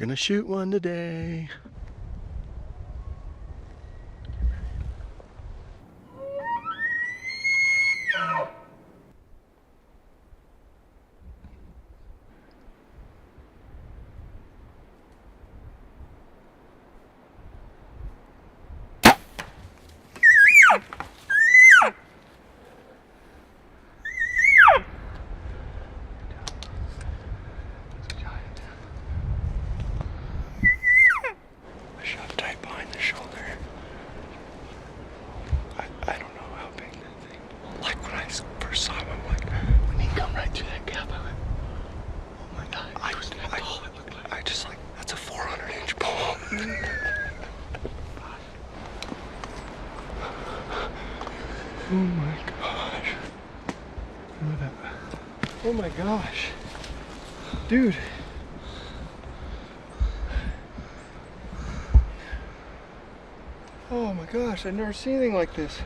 gonna shoot one today. Oh my gosh. Look at that. Oh my gosh. Dude. Oh my gosh, I've never seen anything like this.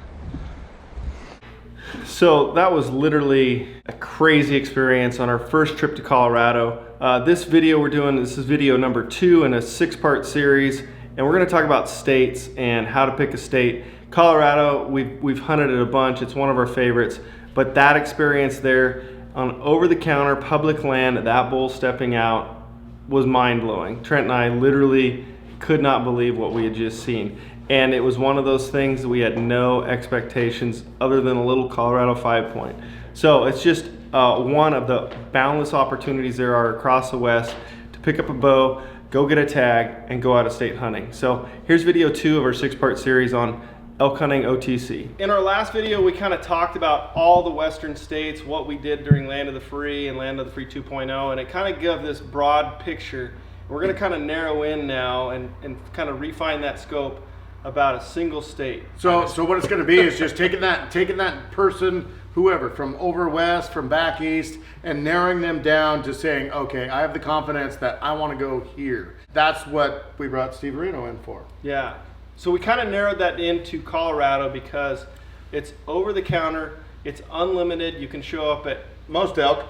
So that was literally a crazy experience on our first trip to Colorado. This video we're doing, this is video number 2 in a 6-part series, and we're gonna talk about states and how to pick a state. Colorado, we've hunted it a bunch, it's one of our favorites, but that experience there on over-the-counter public land, that bull stepping out was mind-blowing. Trent and I literally could not believe what we had just seen. And it was one of those things that we had no expectations other than a little Colorado 5-point. So it's just one of the boundless opportunities there are across the West to pick up a bow, go get a tag, and go out of state hunting. So here's video 2 of our 6-part series on elk hunting OTC. In our last video, we kind of talked about all the Western states, what we did during Land of the Free and Land of the Free 2.0, and it kind of gave this broad picture. We're going to kind of narrow in now and kind of refine that scope about a single state. So what it's going to be is just taking that person, whoever, from over west, from back east, and narrowing them down to saying, okay, I have the confidence that I want to go here. That's what we brought Steve Reno in for. Yeah. So we kind of narrowed that into Colorado because it's over the counter, it's unlimited. You can show up at most elk.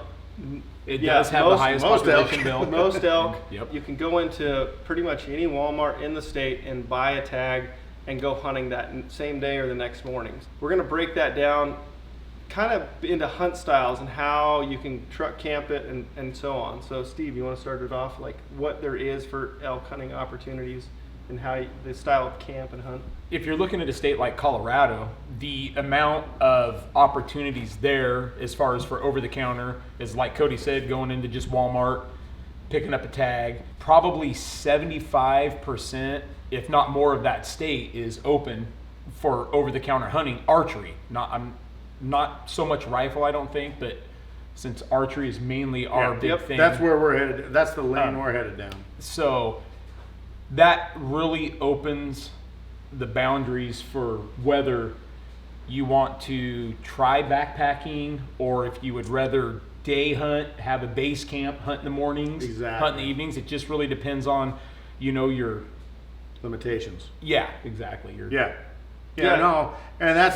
It does have the highest population bill. Most elk. Yep. You can go into pretty much any Walmart in the state and buy a tag and go hunting that same day or the next morning. We're going to break that down kind of into hunt styles and how you can truck camp it and so on. So Steve, you want to start it off, like what there is for elk hunting opportunities and how the style of camp and hunt? If you're looking at a state like Colorado, the amount of opportunities there as far as for over the counter is, like Cody said, going into just Walmart, picking up a tag. Probably 75%, if not more, of that state is open for over the counter hunting. Archery, not so much rifle, I don't think, but since archery is mainly our big thing. That's where we're headed. That's the lane we're headed down. So that really opens the boundaries for whether you want to try backpacking or if you would rather day hunt, have a base camp, hunt in the mornings, hunt in the evenings. It just really depends on, your limitations. Yeah, exactly. No, and I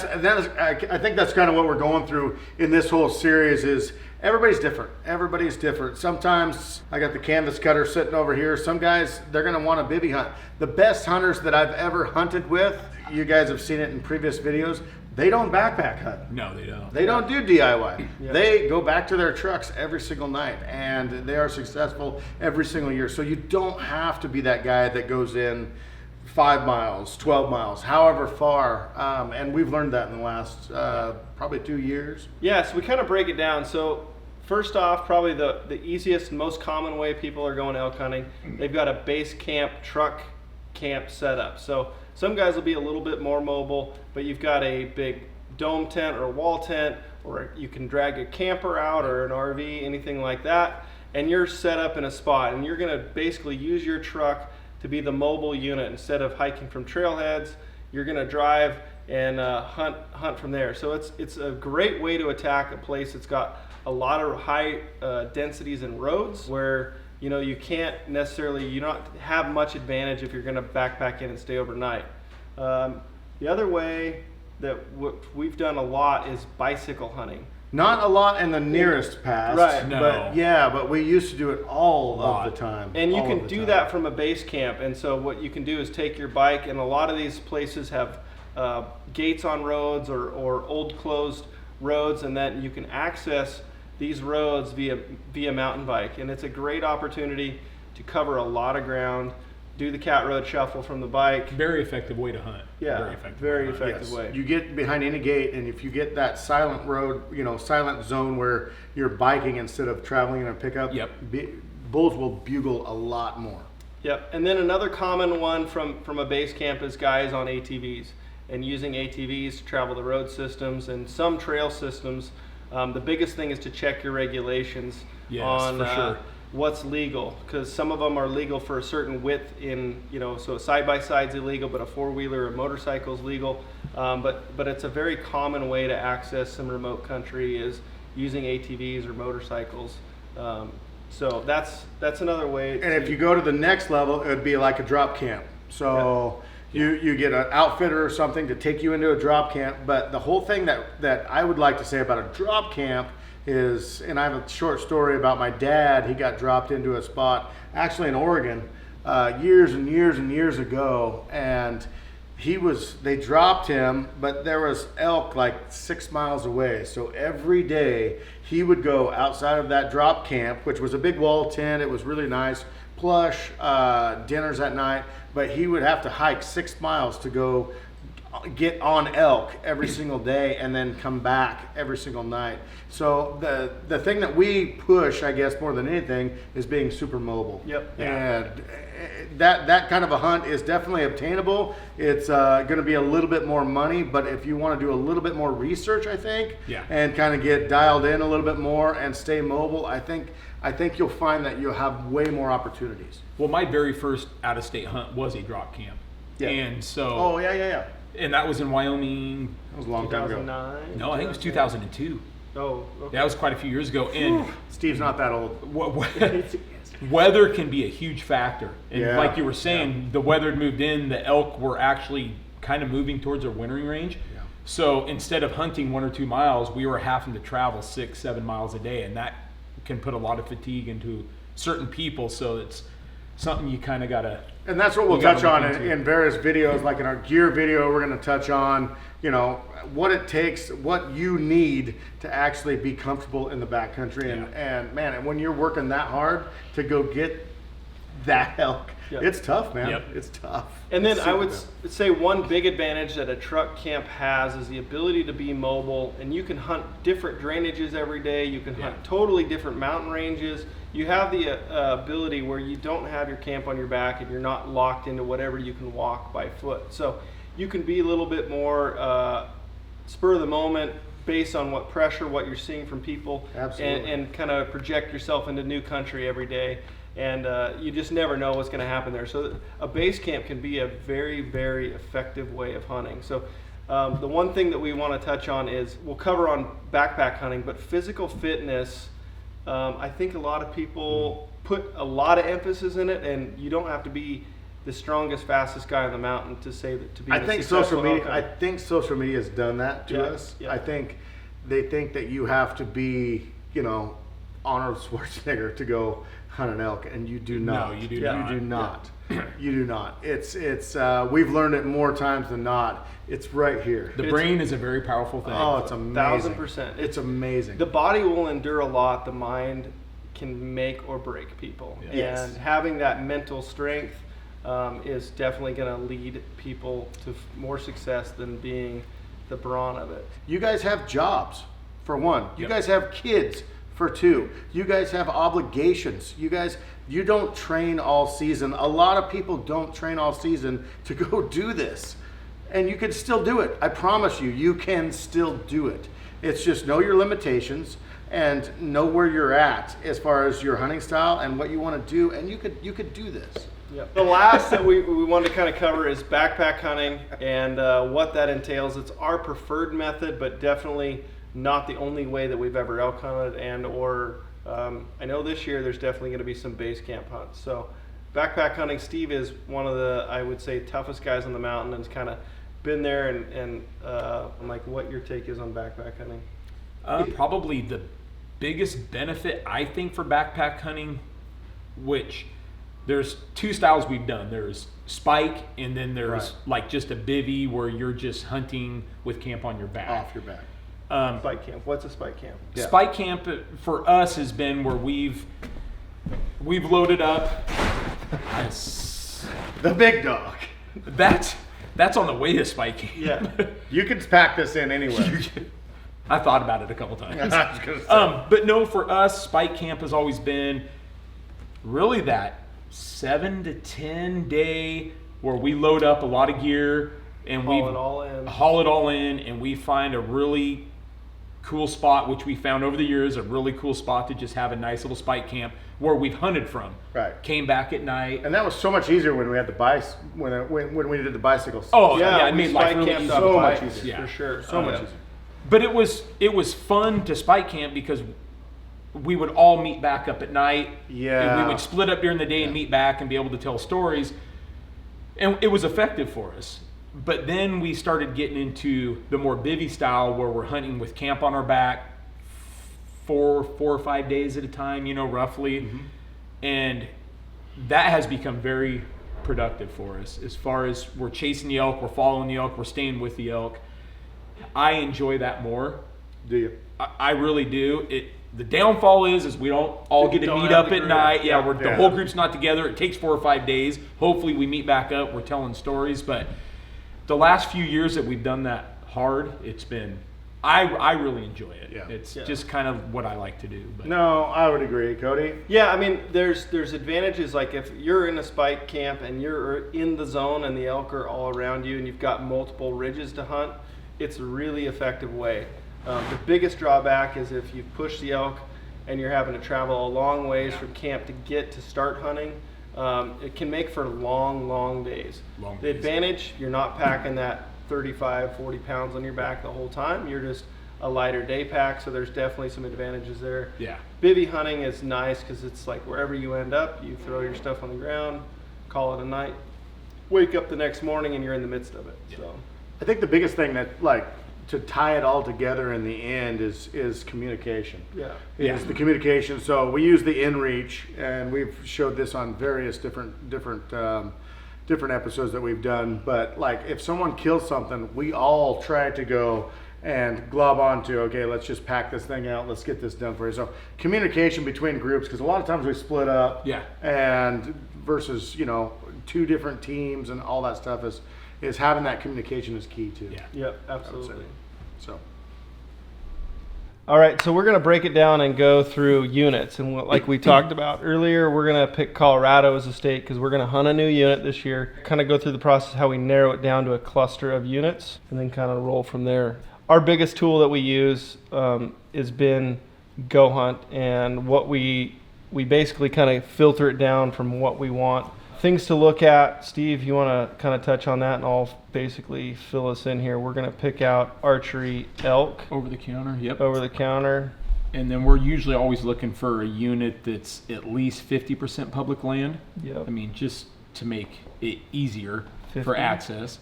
think that's kind of what we're going through in this whole series is everybody's different. Everybody's different. Sometimes I got the canvas cutter sitting over here. Some guys, they're going to want to bivvy hunt. The best hunters that I've ever hunted with, you guys have seen it in previous videos, they don't backpack hunt. No, they don't. They don't do DIY. Yep. They go back to their trucks every single night, and they are successful every single year. So you don't have to be that guy that goes in 5 miles, 12 miles, however far, and we've learned that in the last probably 2 years. Yeah, so we kind of break it down. So first off, probably the easiest and most common way people are going elk hunting, they've got a base camp, truck camp setup. So some guys will be a little bit more mobile, but you've got a big dome tent or a wall tent, or you can drag a camper out or an RV, anything like that, and you're set up in a spot, and you're going to basically use your truck to be the mobile unit. Instead of hiking from trailheads, you're going to drive and hunt from there. So it's a great way to attack a place that's got a lot of high densities and roads where you can't necessarily, you don't have much advantage if you're going to backpack in and stay overnight. The other way that we've done a lot is bicycle hunting. Not a lot in the nearest past, Right. No. but we used to do it all of the time. And you all can of the do time. that from a base camp. And so what you can do is take your bike, and a lot of these places have gates on roads or old closed roads, and then you can access these roads via mountain bike. And it's a great opportunity to cover a lot of ground, do the cat road shuffle from the bike. Very effective way to hunt. Yeah, very effective Yes. way. You get behind any gate, and if you get that silent road, silent zone where you're biking instead of traveling in a pickup, Yep. bulls will bugle a lot more. Yep. And then another common one from a base camp is guys on ATVs and using ATVs to travel the road systems and some trail systems. The biggest thing is to check your regulations Yes, on for sure. what's legal, because some of them are legal for a certain width in, so side by side's illegal, but a four-wheeler or motorcycle is legal. But it's a very common way to access some remote country is using ATVs or motorcycles. So that's another way. And if you go to the next level, it would be like a drop camp. So you get an outfitter or something to take you into a drop camp. But the whole thing that I would like to say about a drop camp is, and I have a short story about my dad. He got dropped into a spot actually in Oregon years and years and years ago, and they dropped him, but there was elk like 6 miles away. So every day he would go outside of that drop camp, which was a big wall tent. It was really nice, plush, dinners at night, but he would have to hike 6 miles to go get on elk every single day and then come back every single night. So the thing that we push, I guess, more than anything is being super mobile. Yep. And that kind of a hunt is definitely obtainable. It's going to be a little bit more money, but if you want to do a little bit more research, I think, and kind of get dialed in a little bit more and stay mobile, I think you'll find that you'll have way more opportunities. Well, my very first out-of-state hunt was a drop camp. Yeah. And so... Oh, yeah. And that was in Wyoming. That was a long time ago. 2009? No, I think it was 2002. Oh, okay. That was quite a few years ago. And Steve's not that old. weather can be a huge factor. And Yeah. like you were saying, the weather had moved in, the elk were actually kind of moving towards their wintering range. Yeah. So instead of hunting 1 or 2 miles, we were having to travel 6-7 miles a day. And that can put a lot of fatigue into certain people. So it's something you kind of got to... And that's what we'll You gotta touch on look into. in various videos. Like in our gear video, we're going to touch on, what it takes, what you need to actually be comfortable in the backcountry. And man, and when you're working that hard to go get that elk, it's tough, man. Yep. It's tough. And then It's I super would tough. say one big advantage that a truck camp has is the ability to be mobile, and you can hunt different drainages every day. You can hunt totally different mountain ranges. You have the ability where you don't have your camp on your back and you're not locked into whatever you can walk by foot. So you can be a little bit more spur of the moment based on what pressure, what you're seeing from people, Absolutely. and kind of project yourself into new country every day. And you just never know what's going to happen there. So a base camp can be a very, very effective way of hunting. So the one thing that we want to touch on is, we'll cover on backpack hunting, but physical fitness, I think a lot of people put a lot of emphasis in it, and you don't have to be the strongest, fastest guy on the mountain to say that to be. I think social media has done that to us. Yeah. I think they think that you have to be, Arnold Schwarzenegger to go hunt an elk, and you do not. No, you do You do not. You do not. It's we've learned it more times than not. It's right here. The brain is a very powerful thing. Oh, it's amazing. 1000%. It's amazing. The body will endure a lot. The mind can make or break people. Yes. And having that mental strength is definitely going to lead people to more success than being the brawn of it. You guys have jobs, for one. You Yep. guys have kids, for two. You guys have obligations. You don't train all season. A lot of people don't train all season to go do this. And you can still do it. I promise you can still do it. It's just know your limitations and know where you're at as far as your hunting style and what you want to do, and you could do this. Yep. The last that we wanted to kind of cover is backpack hunting and what that entails. It's our preferred method, but definitely not the only way that we've ever elk hunted, I know this year there's definitely going to be some base camp hunts. So backpack hunting, Steve is one of the, I would say, toughest guys on the mountain, and has kind of been there, and like what your take is on backpack hunting. Probably the biggest benefit, I think, for backpack hunting, which there's two styles we've done. There's spike, and then there's like just a bivvy where you're just hunting with camp on your back. Off your back. Spike camp. What's a spike camp? Yeah. Spike camp for us has been where we've loaded up. The big dog. That's on the way to spike camp. Yeah. You can pack this in anywhere. I thought about it a couple times. I was gonna say. But no, for us, spike camp has always been really that 7 to 10 day where we load up a lot of gear and we haul it all in, and we find a really cool spot, which we found over the years, a really cool spot to just have a nice little spike camp where we've hunted from. Right. Came back at night. And that was so much easier when we had the when we did the bicycles. Oh Yeah, it we made life spike really camped easy. up So bikes, much easier. Yeah. for sure. So much easier. But it was fun to spike camp because we would all meet back up at night. Yeah. And we would split up during the day and meet back and be able to tell stories. And it was effective for us. But then we started getting into the more bivvy style where we're hunting with camp on our back 4 or 5 days at a time, roughly. Mm-hmm. And that has become very productive for us as far as we're chasing the elk, we're following the elk, we're staying with the elk. I enjoy that more. Do you? I really do. The downfall is we don't all get to Don't meet have up the at group. night. Yeah, the Yeah. whole group's not together. It takes 4 or 5 days. Hopefully we meet back up. We're telling stories. But the last few years that we've done that hard, it's been, I really enjoy it. Yeah. It's Yeah. just kind of what I like to do. But No, I would agree, Cody. Yeah, I mean, there's advantages, like if you're in a spike camp and you're in the zone and the elk are all around you and you've got multiple ridges to hunt, it's a really effective way. The biggest drawback is if you push the elk and you're having to travel a long ways from camp to get to start hunting, it can make for long days. Long The days. advantage, you're not packing that 35, 40 pounds on your back the whole time. You're just a lighter day pack, so there's definitely some advantages there. yeah. Bivvy hunting is nice because it's like wherever you end up, you throw your stuff on the ground, call it a night, wake up the next morning and you're in the midst of it. So I think the biggest thing that, like, to tie it all together in the end is communication. yeah. Is the communication. So we use the inReach, and we've showed this on various different episodes that we've done. But like, if someone kills something, we all try to go and glob onto, okay, let's just pack this thing out, let's get this done for you. So communication between groups, because a lot of times we split up. Yeah. And versus 2 different teams and all that stuff is having that communication is key too. Yeah. Yep, absolutely. So. All right, so we're going to break it down and go through units. And like we talked about earlier, we're going to pick Colorado as a state because we're going to hunt a new unit this year. Kind of go through the process how we narrow it down to a cluster of units and then kind of roll from there. Our biggest tool that we use has been goHUNT, and what we basically kind of filter it down from what we want. Things to look at. Steve, you want to kind of touch on that, and I'll basically fill us in here. We're going to pick out archery elk Over the counter. Yep. over the counter. And then we're usually always looking for a unit that's at least 50% public land. Yep. I mean, just to make it easier 50. for access.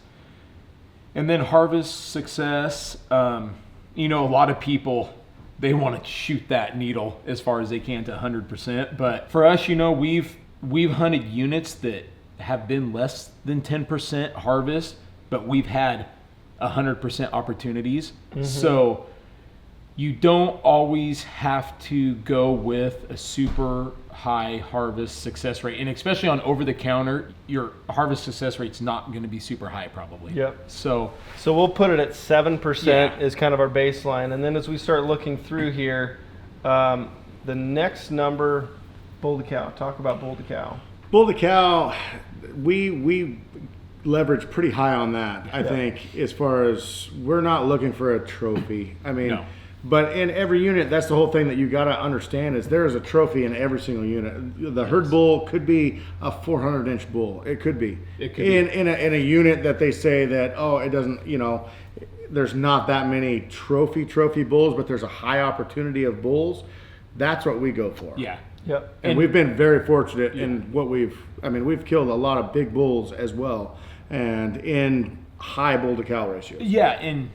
And then harvest success. A lot of people, they want to shoot that needle as far as they can to 100%. But for us, we've hunted units that have been less than 10% harvest, but we've had 100% opportunities. Mm-hmm. So you don't always have to go with a super high harvest success rate. And especially on over the counter, your harvest success rate's not going to be super high probably. Yep. So So we'll put it at 7% Yeah. is kind of our baseline. And then as we start looking through here, the next number, bull to cow. Talk about bull to cow. Bull to cow, we leverage pretty high on that. I think, as far as we're not looking for a trophy. I mean, No. but in every unit, that's the whole thing that you got to understand is there is a trophy in every single unit. The herd bull could be a 400-inch bull. It could be. It could be. In a unit that they say that it doesn't. There's not that many trophy bulls, but there's a high opportunity of bulls. That's what we go for. yeah. Yep. And we've been very fortunate in what we've killed a lot of big bulls as well, and in high bull to cow ratios. Yeah, and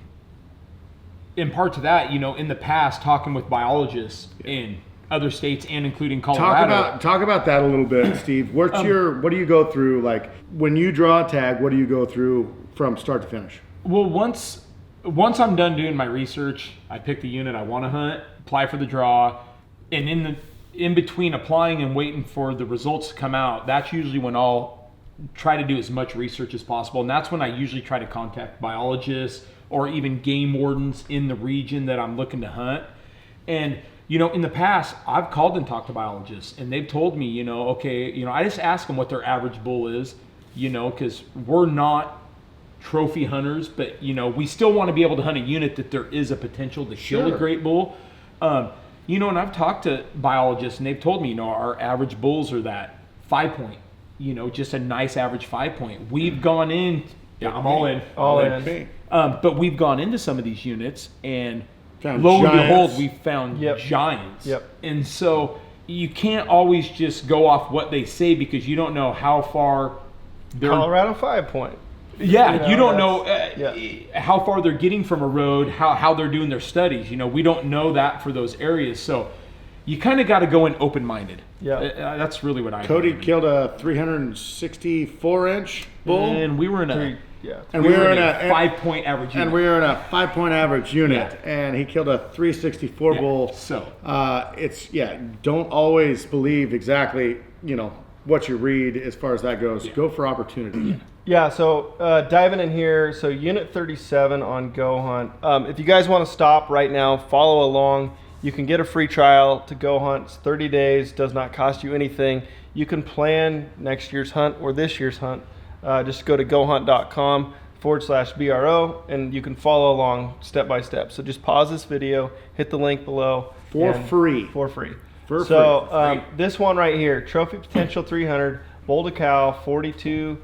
in part to that, in the past, talking with biologists in other states and including Colorado. Talk about that a little bit, Steve. What do you go through? Like when you draw a tag, what do you go through from start to finish? Well, once I'm done doing my research, I pick the unit I want to hunt, apply for the draw, and in between applying and waiting for the results to come out, that's usually when I'll try to do as much research as possible. And that's when I usually try to contact biologists or even game wardens in the region that I'm looking to hunt. And, in the past, I've called and talked to biologists, and they've told me, I just ask them what their average bull is, because we're not trophy hunters, but, we still want to be able to hunt a unit that there is a potential to kill a great bull. And I've talked to biologists, and they've told me, our average bulls are that 5 point, just a nice average 5 point. We've gone in, I'm all in. But we've gone into some of these units, and lo and behold, we found giants. Yep. And so you can't always just go off what they say because you don't know how far they're... Colorado 5 point. Yeah, you don't know how far they're getting from a road, how they're doing their studies. We don't know that for those areas. So you kind of got to go in open-minded. Yeah. That's really what I Cody killed a 364-inch bull. And we were in a... And we were in a 5-point average unit. And we were in a 5-point average unit. And he killed a 364 bull. So don't always believe exactly, what you read as far as that goes. Go for opportunity. Yeah, so diving in here, so Unit 37 on goHUNT. If you guys want to stop right now, follow along. You can get a free trial to goHUNT. It's 30 days, does not cost you anything. You can plan next year's hunt or this year's hunt. Just go to gohunt.com/BRO and you can follow along step by step. So just pause this video, hit the link below. For free. This one right here, Trophy Potential 300, bull to cow, 42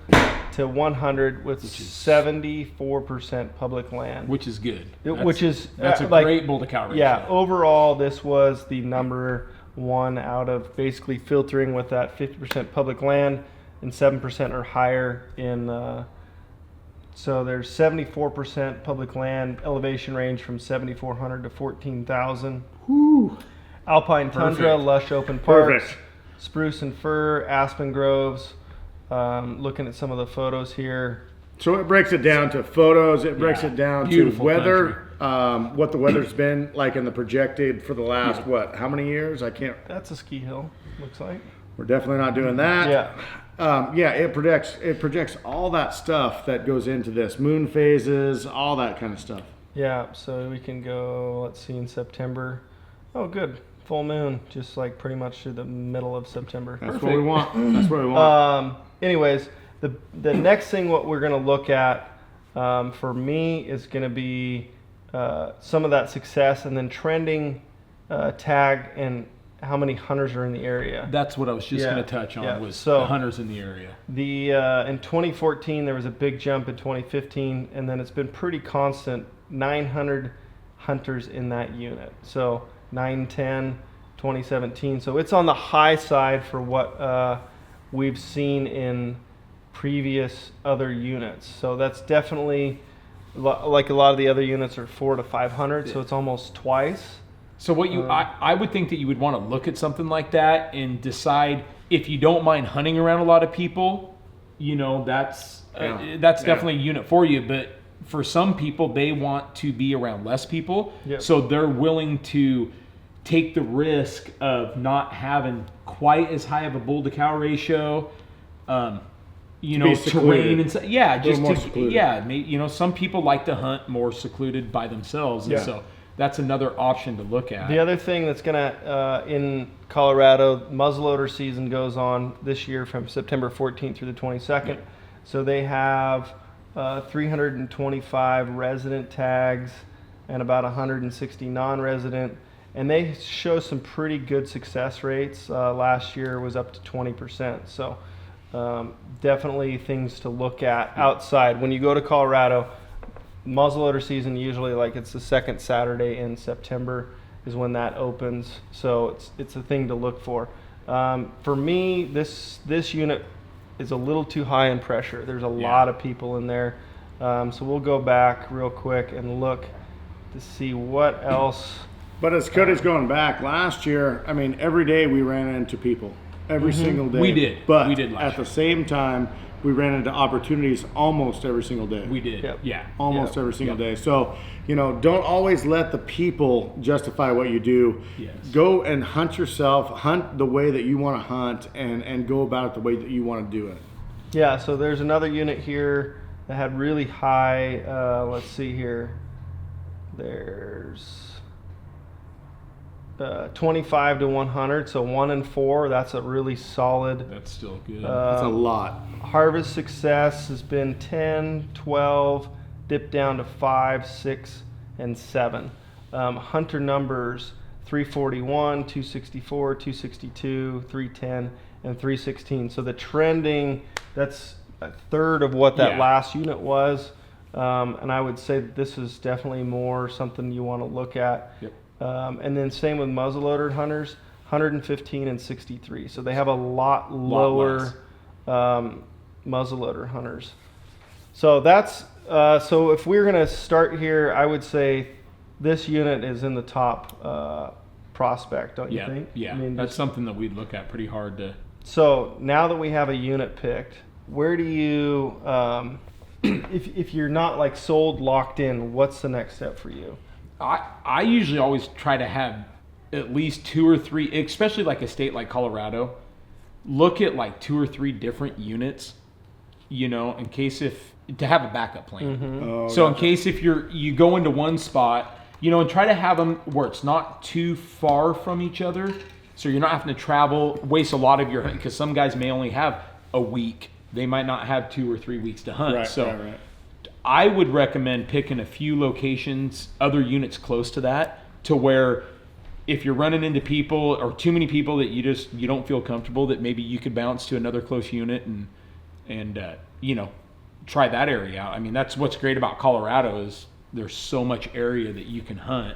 to 100 with 74% public land. Which is good. That's a great bull to cow ratio. Yeah, overall this was the number one out of basically filtering with that 50% public land and 7% or higher in so there's 74% public land, elevation range from 7,400 to 14,000. Alpine tundra, lush open parks, spruce and fir, aspen groves. Looking at some of the photos here. So it breaks it down to photos. It breaks it down to weather, what the weather's been like in the projected for the last, how many years? That's a ski hill, looks like. We're definitely not doing that. It projects all that stuff that goes into this. Moon phases, all that kind of stuff. Yeah, so we can go, let's see, in September. Oh, good. Full moon, just like pretty much through the middle of September. That's what we want. Anyways, the next thing what we're going to look at for me is going to be some of that success and then trending tag and how many hunters are in the area. That's what I was just going to touch on was the hunters in the area. In 2014 there was a big jump in 2015 and then it's been pretty constant, 900 hunters in that unit. So 910 2017, so it's on the high side for what we've seen in previous other units. So that's definitely, like a lot of the other units are 400 to 500, so it's almost twice. So what I would think that you would want to look at something like that and decide if you don't mind hunting around a lot of people, that's definitely a unit for you. But for some people, they want to be around less people, so they're willing to take the risk of not having quite as high of a bull to cow ratio, terrain and some people like to hunt more secluded by themselves, and so that's another option to look at. The other thing that's gonna in Colorado, muzzleloader season goes on this year from September 14th through the 22nd. So they have 325 resident tags and about 160 non-resident. And they show some pretty good success rates. Last year was up to 20%. So definitely things to look at outside. When you go to Colorado, muzzleloader season usually it's the second Saturday in September is when that opens. So it's a thing to look for. For me, this unit is a little too high in pressure. There's a lot of people in there. So we'll go back real quick and look to see what else. But as Cody's going back, last year, I mean, every day we ran into people. Every single day. We did. But We did last at the same time, we ran into opportunities almost every single day. We did. Yep. Yeah. Almost every single Yep. day. So, you know, don't always let the people justify what you do. Yes. Go and hunt yourself. Hunt the way that you want to hunt, and go about it the way that you want to do it. Yeah, so there's another unit here that had really high, let's see here. There's 25 to 100, so 1 and 4. That's a really solid. That's still good. That's a lot. Harvest success has been 10, 12, dipped down to 5, 6, and 7. Hunter numbers 341, 264, 262, 310, and 316. So the trending, that's a third of what that Yeah. last unit was. And I would say that this is definitely more something you want to look at. Yep. And then same with muzzleloader hunters, 115 and 63. So they have a lot lower muzzleloader hunters. So that's so if we're gonna start here, I would say this unit is in the top prospect, don't you Yeah. think? Yeah. I mean, That's something that we'd look at pretty hard to. so now that we have a unit picked, where do you, if you're not like sold, locked in, what's the next step for you? I usually always try to have at least 2 or 3, especially like a state like Colorado, look at like 2 or 3 different units, you know, in case to have a backup plan. Oh, So in case if you go into one spot, you know, and try to have them where it's not too far from each other, so you're not having to travel, waste a lot of your, because some guys may only have a week. They might not have 2 or 3 weeks to hunt. Right, so right. I would recommend picking a few locations, other units close to that, to where if you're running into people or too many people that you don't feel comfortable, that maybe you could bounce to another close unit and you know, try that area out. I mean, that's what's great about Colorado is there's so much area that you can hunt.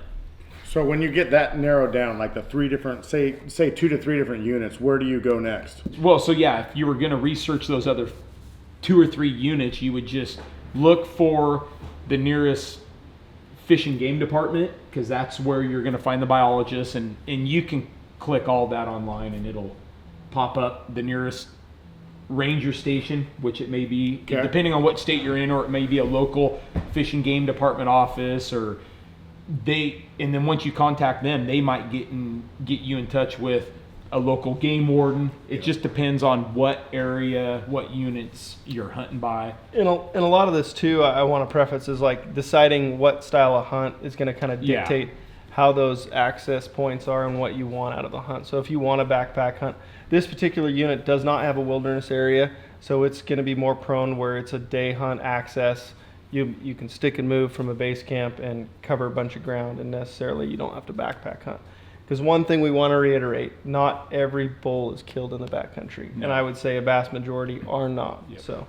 So when you get that narrowed down, like the 3 different, say 2 to 3 different units, where do you go next? Well, so yeah, if you were going to research those other 2 or 3 units, you would just look for the nearest fish and game department, because that's where you're going to find the biologists, and you can click all that online and it'll pop up the nearest ranger station, which it may be, Okay. depending on what state you're in, or it may be a local fish and game department office, or and then once you contact them, they might get you in touch with a local game warden. It just depends on what area, what units you're hunting by. And a lot of this too, I want to preface, is like deciding what style of hunt is going to kind of Yeah. dictate how those access points are and what you want out of the hunt. So if you want a backpack hunt, this particular unit does not have a wilderness area, so it's going to be more prone where it's a day hunt access. You can stick and move from a base camp and cover a bunch of ground, and necessarily you don't have to backpack hunt. Because one thing we want to reiterate, not every bull is killed in the backcountry. No. And I would say a vast majority are not. Yep. So,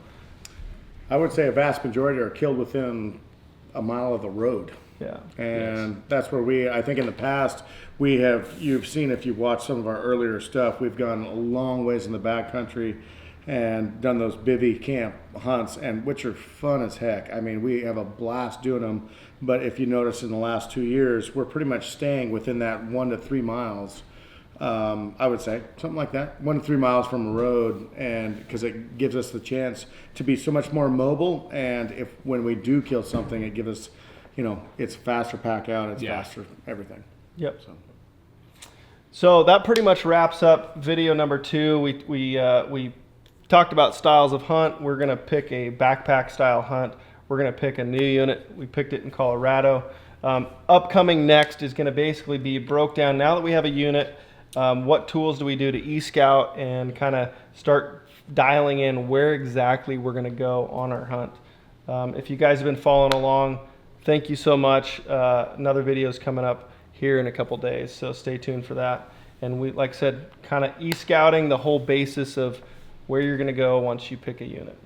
I would say a vast majority are killed within a mile of the road. yeah. And that's where I think in the past, you've seen, if you've watched some of our earlier stuff, we've gone a long ways in the backcountry and done those bivvy camp hunts, and which are fun as heck. I mean, we have a blast doing them. But if you notice in the last 2 years, we're pretty much staying within that 1 to 3 miles. I would say something like that, 1 to 3 miles from a road, and because it gives us the chance to be so much more mobile. And when we do kill something, it gives us, you know, it's faster pack out, it's Yeah. faster everything. Yep. So. So that pretty much wraps up video number 2. We talked about styles of hunt. We're going to pick a backpack style hunt. We're going to pick a new unit. We picked it in Colorado. Upcoming next is going to basically be broke down. Now that we have a unit, what tools do we do to e-scout and kind of start dialing in where exactly we're going to go on our hunt. If you guys have been following along, thank you so much. Another video is coming up here in a couple days, so stay tuned for that. And we, like I said, kind of e-scouting the whole basis of where you're going to go once you pick a unit.